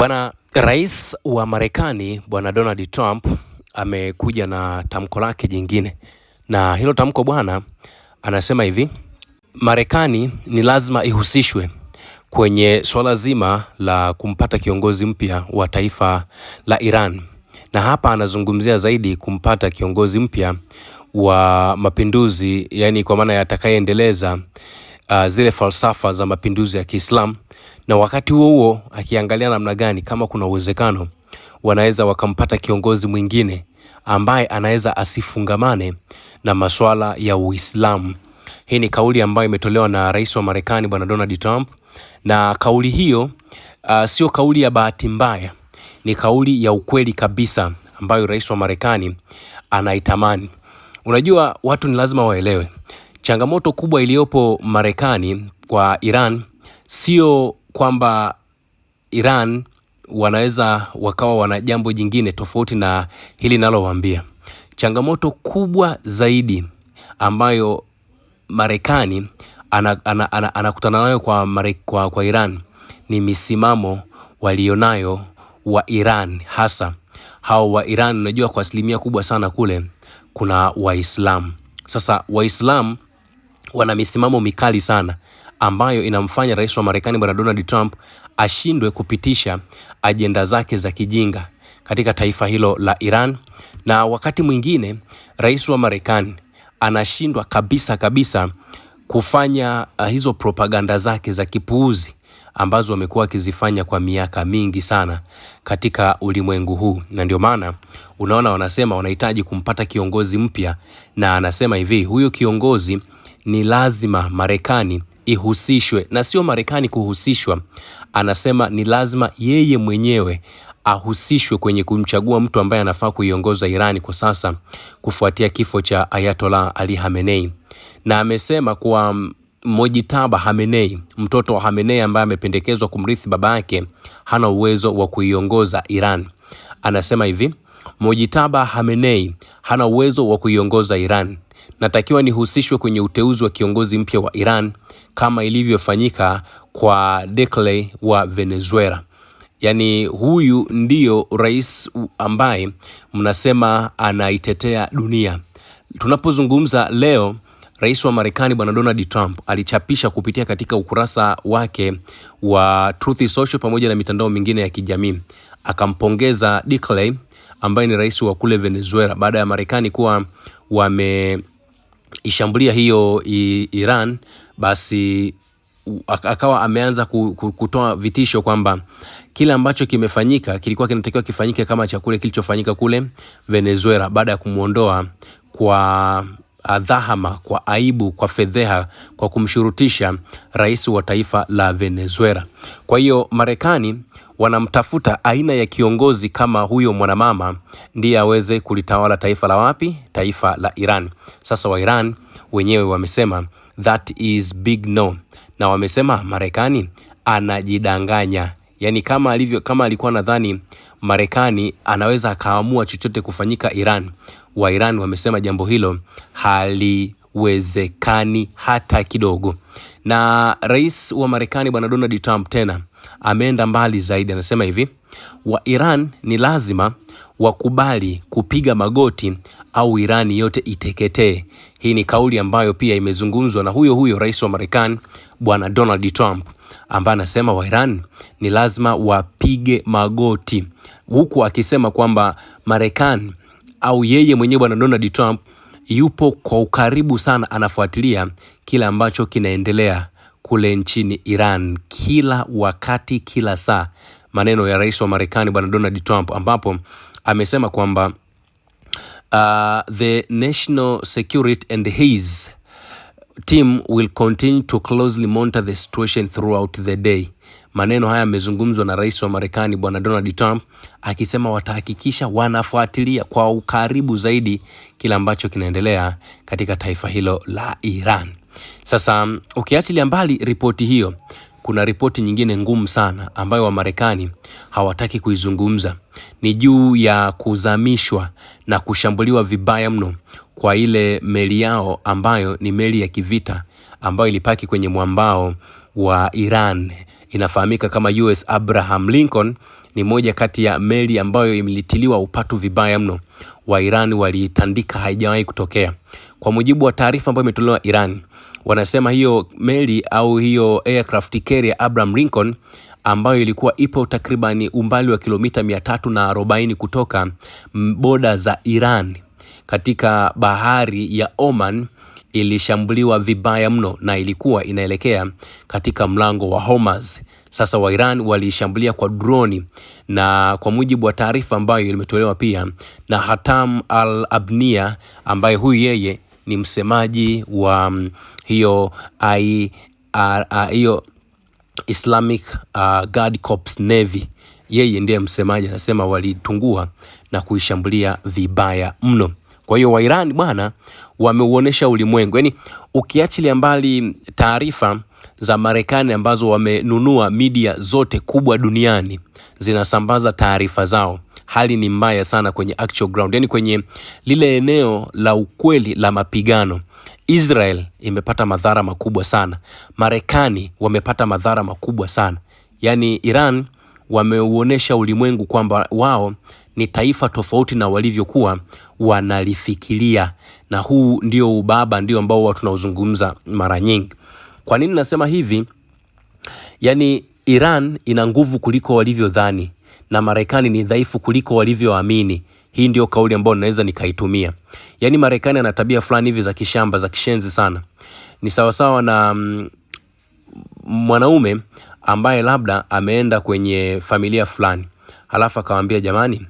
Bwana Rais wa Marekani Bwana Donald Trump amekuja na tamko lake jingine, na hilo tamko bwana anasema hivi: Marekani ni lazima ihusishwe kwenye swala zima la kumpata kiongozi mpya wa taifa la Iran. Na hapa anazungumzia zaidi kumpata kiongozi mpya wa mapinduzi, yani kwa maana yatakayeendeleza zile falsafa za mapinduzi ya Kiislamu, na wakati huo huo akiangalia namna gani kama kuna uwezekano wanaweza wakampata kiongozi mwingine ambaye anaweza asifungamane na masuala ya Uislamu. Hii ni kauli ambayo imetolewa na Rais wa Marekani Bwana Donald Trump, na kauli hiyo sio kauli ya bahati mbaya, ni kauli ya ukweli kabisa ambayo Rais wa Marekani anaitamani. Unajua, watu ni lazima waelewe changamoto kubwa iliyopo Marekani kwa Iran sio kwamba Iran wanaweza wakawa wana jambo jingine tofauti na hili nalowaambia. Changamoto kubwa zaidi ambayo Marekani anakutana nayo kwa Iran ni misimamo walionayo wa Iran, hasa hao wa Iran. Unajua, kwa asilimia kubwa sana kule kuna Waislamu. Sasa Waislamu wana misimamo mikali sana ambayo inamfanya Rais wa Marekani Bwana Donald Trump ashindwe kupitisha ajenda zake za kijinga katika taifa hilo la Iran. Na wakati mwingine Rais wa Marekani anashindwa kabisa kufanya hizo propaganda zake za kipuuzi ambazo wamekuwa akizifanya kwa miaka mingi sana katika ulimwengu huu. Na ndio maana unaona wanasema wanahitaji kumpata kiongozi mpya, na anasema hivi, huyo kiongozi ni lazima Marekani ihusishwe, na sio Marekani kuhusishwa. Anasema ni lazima yeye mwenyewe ahusishwe kwenye kumchagua mtu ambaye anafaa kuiongoza Irani kwa sasa kufuatia kifo cha Ayatollah Ali Khamenei. Na amesema kwa Mojtaba Khamenei, mtoto wa Khamenei ambaye amependekezwa kumrithi baba yake, hana uwezo wa kuiongoza Iran. Anasema hivi, Mojtaba Khamenei hana uwezo wa kuiongoza Iran. Natakiwa nihusishwe kwenye uteuzi wa kiongozi mpya wa Iran kama ilivyofanyika kwa Duque wa Venezuela. Yani huyu ndiyo rais ambaye mnasema anaitetea dunia. Tunapozungumza leo, Rais wa Marekani Bwana Donald Trump alichapisha kupitia katika ukurasa wake wa Truth Social pamoja na mitandao mingine ya kijamii, akampongeza Duque ambaye ni rais wa kule Venezuela baada ya Marekani kuwa wameishambulia hiyo Iran. Basi akawa ameanza kutoa vitisho kwamba kile ambacho kimefanyika kilikuwa kinatakiwa kifanyike kama chakule kilichofanyika kule Venezuela baada ya kumuondoa kwa dhahama, kwa aibu, kwa fedheha, kwa kumshurutisha rais wa taifa la Venezuela. Kwa hiyo Marekani wanamtafuta aina ya kiongozi kama huyo mwanamama ndiye aweze kulitawala taifa la wapi? Taifa la Iran. Sasa wa Iran wenyewe wamesema that is big no, na wamesema Marekani anajidanganya. Yani kama alikuwa nadhani Marekani anaweza akaamua chochote kufanyika Iran, wa Iran wamesema jambo hilo haliwezekani hata kidogo. Na rais wa Marekani Bwana Donald Trump tena ameenda mbali zaidi, anasema hivi, wa Iran ni lazima wakubali kupiga magoti au Irani yote iteketee. Hii ni kauli ambayo pia imezungumzwa na huyo rais wa Marekani Bwana Donald Trump, ambaye anasema wa Iran ni lazima wapige magoti, huku akisema kwamba Marekani au yeye mwenyewe Bwana Donald Trump yupo kwa ukaribu sana, anafuatilia kila ambacho kinaendelea kule nchini Iran kila wakati, kila saa. Maneno ya rais wa Marekani Bwana Donald Trump, ambapo amesema kwamba the national security and his team will continue to closely monitor the situation throughout the day. Maneno haya yamezungumzwa na rais wa Marekani Bwana Donald Trump, akisema watahakikisha wanafuatilia kwa ukaribu zaidi kila ambacho kinaendelea katika taifa hilo la Iran. Sasa ukiachilia mbali ripoti hiyo, kuna ripoti nyingine ngumu sana ambayo wa Marekani hawataki kuizungumza. Ni juu ya kuzamishwa na kushambuliwa vibaya mno kwa ile meli yao ambayo ni meli ya kivita ambayo ilipaki kwenye mwambao wa Iran. Inafahamika kama US Abraham Lincoln, ni moja kati ya meli ambayo imelitiliwa upatu vibaya mno. Wa Iran walitandika, haijawahi kutokea. Kwa mujibu wa taarifa ambayo imetolewa Iran, wanasema hiyo meli au hiyo aircraft carrier Abraham Lincoln ambayo ilikuwa ipo takribani umbali wa kilomita 340 kutoka boda za Iran katika bahari ya Oman, ilishambuliwa vibaya mno na ilikuwa inaelekea katika mlango wa Hormuz. Sasa wa Iran walishambulia kwa droni, na kwa mujibu wa taarifa ambayo imetolewa pia na Hatam al-Abniya, ambaye huyu yeye ni msemaji wa hiyo Islamic Guard Corps Navy, yeye ndiye msemaji, anasema walitungua na kuishambulia vibaya mno. Kwa hiyo wa Iran bwana wameuonesha ulimwengu, yani ukiachilia mbali taarifa za Marekani ambazo wamenunua media zote kubwa duniani zinasambaza taarifa zao, hali ni mbaya sana kwenye actual ground, yani kwenye lile eneo la ukweli la mapigano. Israel imepata madhara makubwa sana, Marekani wamepata madhara makubwa sana. Yani Iran wameuonesha ulimwengu kwamba wao ni taifa tofauti na walivyokuwa wanalifikiria, na huu ndio ubaba ndio ambao watu tunauzungumza mara nyingi. Kwa nini nasema hivi? Yani Iran ina nguvu kuliko walivyodhani na Marekani ni dhaifu kuliko walivyoamini. Hii ndio kauli ambayo naweza nikaitumia. Yani Marekani ana tabia fulani hivi za kishamba, za kishenzi sana. Ni sawasawa na mwanaume ambaye labda ameenda kwenye familia fulani, halafu akamwambia jamani,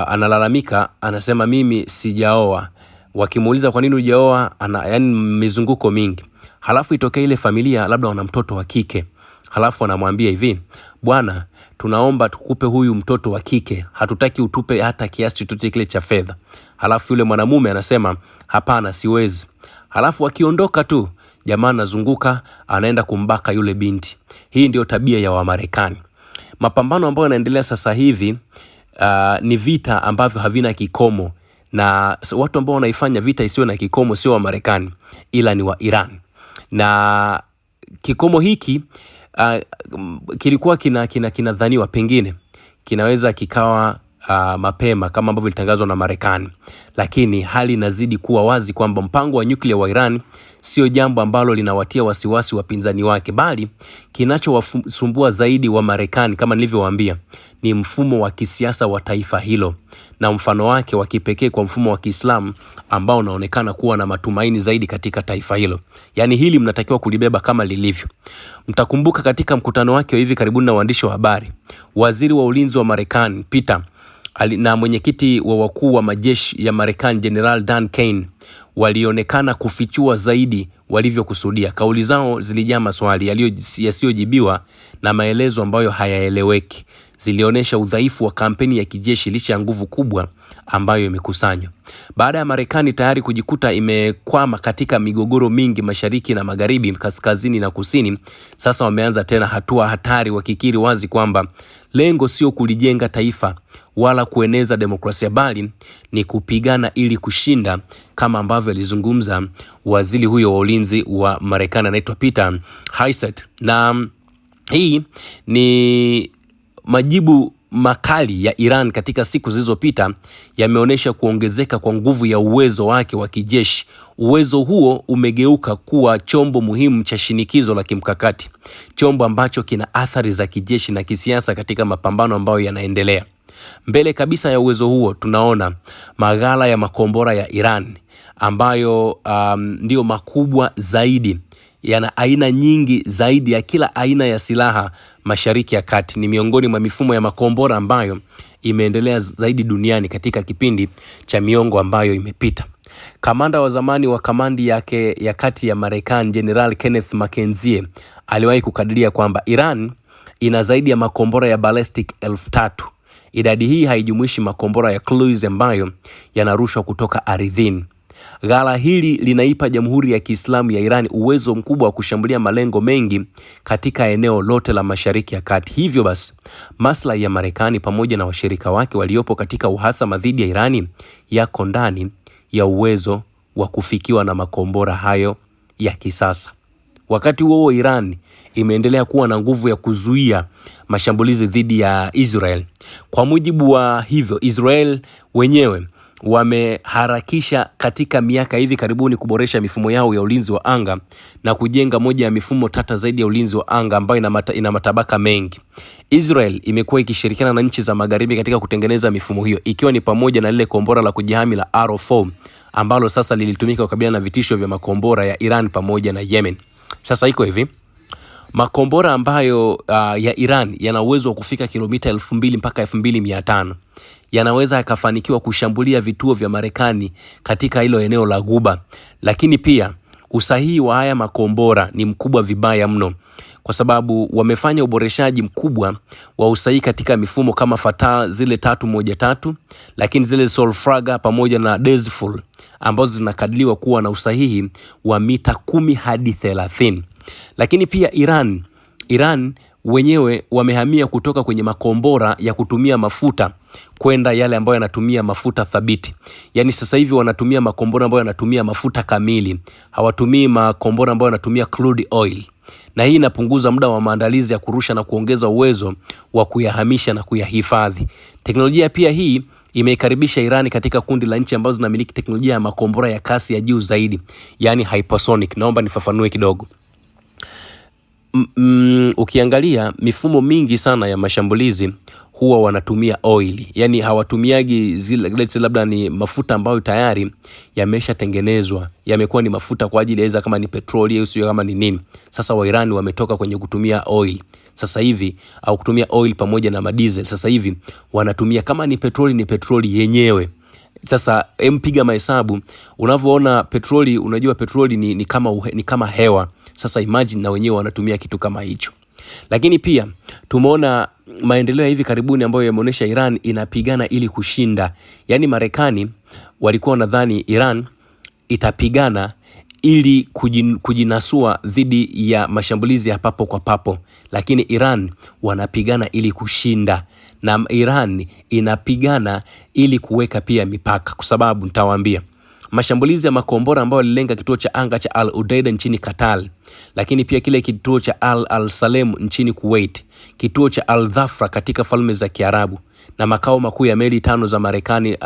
analalamika, anasema mimi sijaoa. Wakimuuliza kwa nini hujaoa, yani mizunguko mingi. Halafu itokea ile familia labda wana mtoto wa kike, halafu anamwambia hivi, bwana tunaomba tukupe huyu mtoto wa kike, hatutaki utupe hata kiasi chochote kile cha fedha. Halafu yule mwanamume anasema hapana, siwezi. Halafu akiondoka tu, jamaa anazunguka anaenda kumbaka yule binti. Hii ndio tabia ya Wamarekani. Mapambano ambayo yanaendelea sasa hivi ni vita ambavyo havina kikomo, na watu ambao wanaifanya vita isiwe na kikomo sio wa Marekani ila ni wa Iran. Na kikomo hiki kilikuwa kinadhaniwa pengine kinaweza kikawa mapema kama ambavyo ilitangazwa na Marekani, lakini hali inazidi kuwa wazi kwamba mpango wa nyuklia wa Iran sio jambo ambalo linawatia wasiwasi wapinzani wake, bali kinachowasumbua zaidi wa Marekani, kama nilivyowaambia, ni mfumo wa kisiasa wa taifa hilo, na mfano wake wa kipekee kwa mfumo wa Kiislamu ambao unaonekana kuwa na matumaini zaidi katika taifa hilo. Yani hili mnatakiwa kulibeba kama lilivyo. Mtakumbuka katika mkutano wake wa hivi karibuni na waandishi wa habari, waziri wa ulinzi wa Marekani Peter na mwenyekiti wa wakuu wa majeshi ya Marekani General Dan Kane walionekana kufichua zaidi walivyokusudia. Kauli zao zilijaa maswali yasiyojibiwa na maelezo ambayo hayaeleweki. Zilionyesha udhaifu wa kampeni ya kijeshi licha ya nguvu kubwa ambayo imekusanywa. Baada ya Marekani tayari kujikuta imekwama katika migogoro mingi mashariki na magharibi, kaskazini na kusini, sasa wameanza tena hatua hatari, wakikiri wazi kwamba lengo sio kulijenga taifa wala kueneza demokrasia, bali ni kupigana ili kushinda, kama ambavyo alizungumza waziri huyo wa ulinzi wa Marekani anaitwa Peter Hegseth. Na hii ni majibu makali ya Iran katika siku zilizopita yameonyesha kuongezeka kwa nguvu ya uwezo wake wa kijeshi. Uwezo huo umegeuka kuwa chombo muhimu cha shinikizo la kimkakati, chombo ambacho kina athari za kijeshi na kisiasa katika mapambano ambayo yanaendelea. Mbele kabisa ya uwezo huo tunaona maghala ya makombora ya Iran ambayo ndio makubwa zaidi, yana aina nyingi zaidi ya kila aina ya silaha Mashariki ya Kati. Ni miongoni mwa mifumo ya makombora ambayo imeendelea zaidi duniani katika kipindi cha miongo ambayo imepita. Kamanda wa zamani wa kamandi yake ya kati ya Marekani General Kenneth McKenzie aliwahi kukadiria kwamba Iran ina zaidi ya makombora ya ballistic 3,000. Idadi hii haijumuishi makombora ya cruise ambayo yanarushwa kutoka ardhini. Ghala hili linaipa Jamhuri ya Kiislamu ya Iran uwezo mkubwa wa kushambulia malengo mengi katika eneo lote la Mashariki ya Kati. Hivyo basi, maslahi ya Marekani pamoja na washirika wake waliopo katika uhasama dhidi ya Irani yako ndani ya uwezo wa kufikiwa na makombora hayo ya kisasa. Wakati huo Iran imeendelea kuwa na nguvu ya kuzuia mashambulizi dhidi ya Israel. Kwa mujibu wa hivyo, Israel wenyewe wameharakisha katika miaka hivi karibuni kuboresha mifumo yao ya ulinzi wa anga na kujenga moja ya mifumo tata zaidi ya ulinzi wa anga ambayo ina matabaka mengi. Israel imekuwa ikishirikiana na nchi za magharibi katika kutengeneza mifumo hiyo, ikiwa ni pamoja na lile kombora la kujihami la Arrow 4 ambalo sasa lilitumika kukabiliana na vitisho vya makombora ya Iran pamoja na Yemen. Sasa iko hivi, makombora ambayo ya Iran yana uwezo wa kufika kilomita 2000 mpaka 2500 yanaweza yakafanikiwa kushambulia vituo vya Marekani katika hilo eneo la Ghuba. Lakini pia usahihi wa haya makombora ni mkubwa vibaya mno, kwa sababu wamefanya uboreshaji mkubwa wa usahihi katika mifumo kama Fatah zile 313, lakini zile Solfraga pamoja na Dezful ambazo zinakadiriwa kuwa na usahihi wa mita 10 hadi 30. Lakini pia Iran wenyewe wamehamia kutoka kwenye makombora ya kutumia mafuta kwenda yale ambayo yanatumia mafuta thabiti. Yaani sasa hivi wanatumia makombora ambayo yanatumia mafuta kamili. Hawatumii makombora ambayo yanatumia crude oil. Na hii inapunguza muda wa maandalizi ya kurusha na kuongeza uwezo wa kuyahamisha na kuyahifadhi. Teknolojia pia hii imeikaribisha Iran katika kundi la nchi ambazo zinamiliki teknolojia ya makombora ya kasi ya juu zaidi, yani hypersonic. Naomba nifafanue kidogo. Ukiangalia mifumo mingi sana ya mashambulizi huwa wanatumia oil. Yani hawatumiagi zile labda ni mafuta ambayo tayari yameshatengenezwa, yamekuwa ni mafuta kwa ajili ya kama ni petroli au sio kama ni nini. Sasa wa Iran wametoka kwenye kutumia oil sasa hivi, au kutumia oil pamoja na madiesel. Sasa hivi wanatumia kama ni petroli yenyewe. Sasa mpiga mahesabu, unavyoona petroli, unajua petroli ni kama hewa. Sasa imagine na wenyewe wanatumia kitu kama hicho. Lakini pia tumeona maendeleo ya hivi karibuni ambayo yameonyesha Iran inapigana ili kushinda. Yaani Marekani walikuwa nadhani Iran itapigana ili kujinasua dhidi ya mashambulizi ya papo kwa papo, lakini Iran wanapigana ili kushinda, na Iran inapigana ili kuweka pia mipaka, kwa sababu nitawaambia mashambulizi ya makombora ambayo yalilenga kituo cha anga cha Al Udeid nchini Qatar, lakini pia kile kituo cha Al Salem nchini Kuwait, kituo cha Al Dhafra katika Falme za Kiarabu, na makao makuu ya meli 5 za Marekani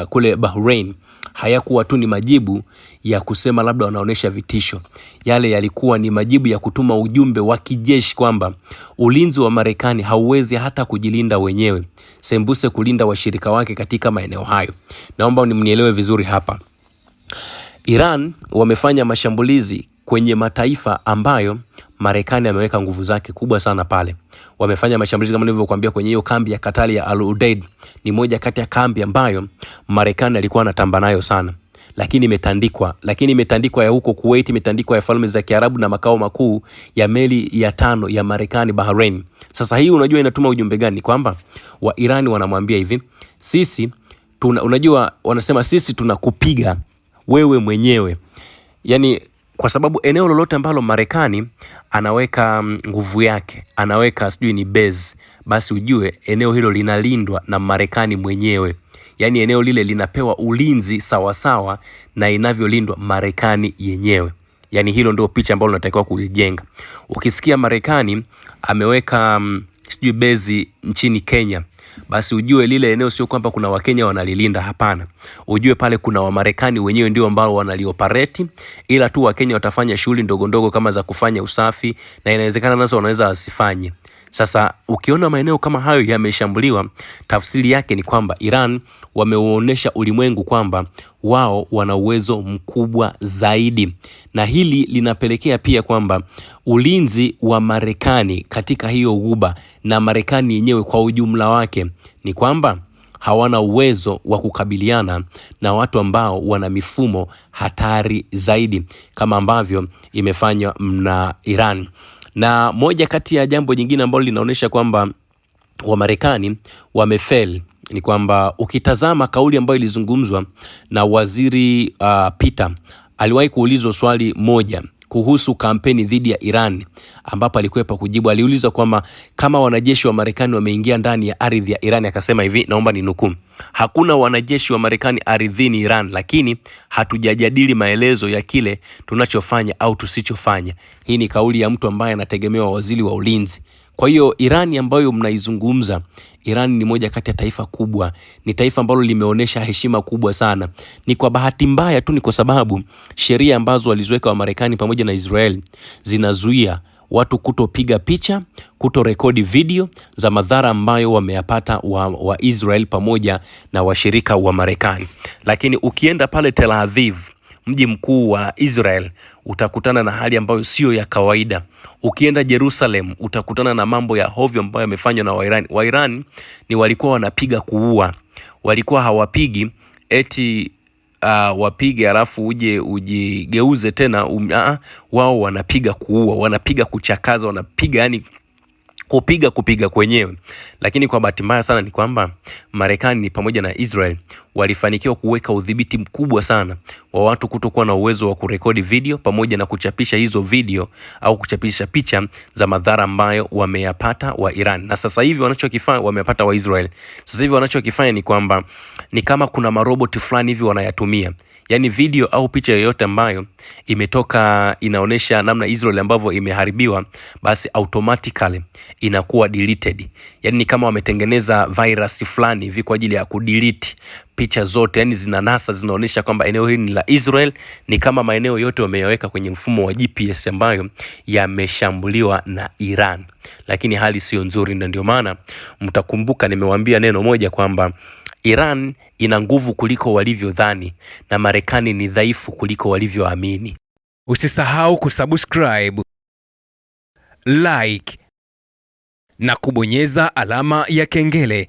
kule Bahrain, hayakuwa tu ni majibu ya kusema labda wanaonesha vitisho. Yale yalikuwa ni majibu ya kutuma ujumbe wa kijeshi kwamba ulinzi wa Marekani hauwezi hata kujilinda wenyewe, sembuse kulinda washirika wake katika maeneo hayo. Naomba mnielewe vizuri hapa. Iran wamefanya mashambulizi kwenye mataifa ambayo Marekani ameweka nguvu zake kubwa sana pale. Wamefanya mashambulizi kama nilivyokuambia kwenye hiyo kambi ya Katari ya Al Udeid. Ni moja kati ya kambi ambayo Marekani alikuwa anatamba nayo sana. Lakini imetandikwa ya huko Kuwait, imetandikwa ya Falme za Kiarabu na makao makuu ya meli ya 5 ya Marekani Bahrain. Sasa hii unajua inatuma ujumbe gani? Kwamba wa Iran wanamwambia hivi, unajua wanasema sisi tunakupiga wewe mwenyewe. Yani kwa sababu eneo lolote ambalo Marekani anaweka nguvu yake, anaweka sijui ni base, basi ujue eneo hilo linalindwa na Marekani mwenyewe. Yani eneo lile linapewa ulinzi sawasawa na inavyolindwa Marekani yenyewe. Yani hilo ndio picha ambalo unatakiwa kulijenga. Ukisikia Marekani ameweka sijui base nchini Kenya, basi ujue lile eneo sio kwamba kuna Wakenya wanalilinda, hapana. Ujue pale kuna Wamarekani wenyewe ndio ambao wanalioperate, ila tu Wakenya watafanya shughuli ndogo ndogo kama za kufanya usafi, na inawezekana nazo wanaweza wasifanye. Sasa ukiona maeneo kama hayo yameshambuliwa, tafsiri yake ni kwamba Iran wameuonesha ulimwengu kwamba wao wana uwezo mkubwa zaidi. Na hili linapelekea pia kwamba ulinzi wa Marekani katika hiyo Ghuba na Marekani yenyewe kwa ujumla wake ni kwamba hawana uwezo wa kukabiliana na watu ambao wana mifumo hatari zaidi kama ambavyo imefanywa na Iran. Na moja kati ya jambo jingine ambalo linaonyesha kwamba wa Marekani wamefail ni kwamba ukitazama kauli ambayo ilizungumzwa na waziri Peter, aliwahi kuulizwa swali moja kuhusu kampeni dhidi ya Iran, ambapo alikwepa kujibu. Aliuliza kwamba kama wanajeshi wa Marekani wameingia ndani ya ardhi ya Iran, akasema hivi, naomba ninukuu: hakuna wanajeshi wa Marekani ardhini Iran, lakini hatujajadili maelezo ya kile tunachofanya au tusichofanya. Hii ni kauli ya mtu ambaye anategemewa waziri wa ulinzi. Kwa hiyo Iran ambayo mnaizungumza, Iran ni moja kati ya taifa kubwa, ni taifa ambalo limeonyesha heshima kubwa sana. Ni kwa bahati mbaya tu, ni kwa sababu sheria ambazo waliziweka wa Marekani pamoja na Israel zinazuia watu kutopiga picha, kutorekodi video za madhara ambayo wameyapata wa Israel pamoja na washirika wa Marekani. Lakini ukienda pale Tel Aviv, mji mkuu wa Israel, utakutana na hali ambayo sio ya kawaida. Ukienda Jerusalem utakutana na mambo ya hovyo ambayo yamefanywa na Wairani. Wairani ni walikuwa wanapiga kuua. Walikuwa hawapigi eti wapige alafu ujigeuze tena. Wao wanapiga kuua, wanapiga kuchakaza, wanapiga yani kupiga kwenyewe. Lakini kwa bahati mbaya sana ni kwamba Marekani pamoja na Israel walifanikiwa kuweka udhibiti mkubwa sana wa watu kutokuwa na uwezo wa kurekodi video pamoja na kuchapisha hizo video au kuchapisha picha za madhara ambayo wameyapata wa Iran. Na sasa hivi wanachokifanya, wameyapata wa Israel. Sasa hivi wanachokifanya ni kwamba ni kama kuna maroboti fulani hivi wanayatumia. Yani video au picha yoyote ambayo imetoka inaonesha namna Israel ambavyo imeharibiwa, basi automatically inakuwa deleted. Yani ni kama wametengeneza virus fulani hivi kwa ajili ya kudelete picha zote. Yani zinanasa, zinaonesha kwamba eneo hili ni la Israel, ni kama maeneo yote wameyaweka kwenye mfumo wa GPS ambayo yameshambuliwa na Iran. Lakini hali sio nzuri, na ndio maana mtakumbuka nimewaambia neno moja kwamba Iran ina nguvu kuliko walivyodhani na Marekani ni dhaifu kuliko walivyoamini. Usisahau kusubscribe, like na kubonyeza alama ya kengele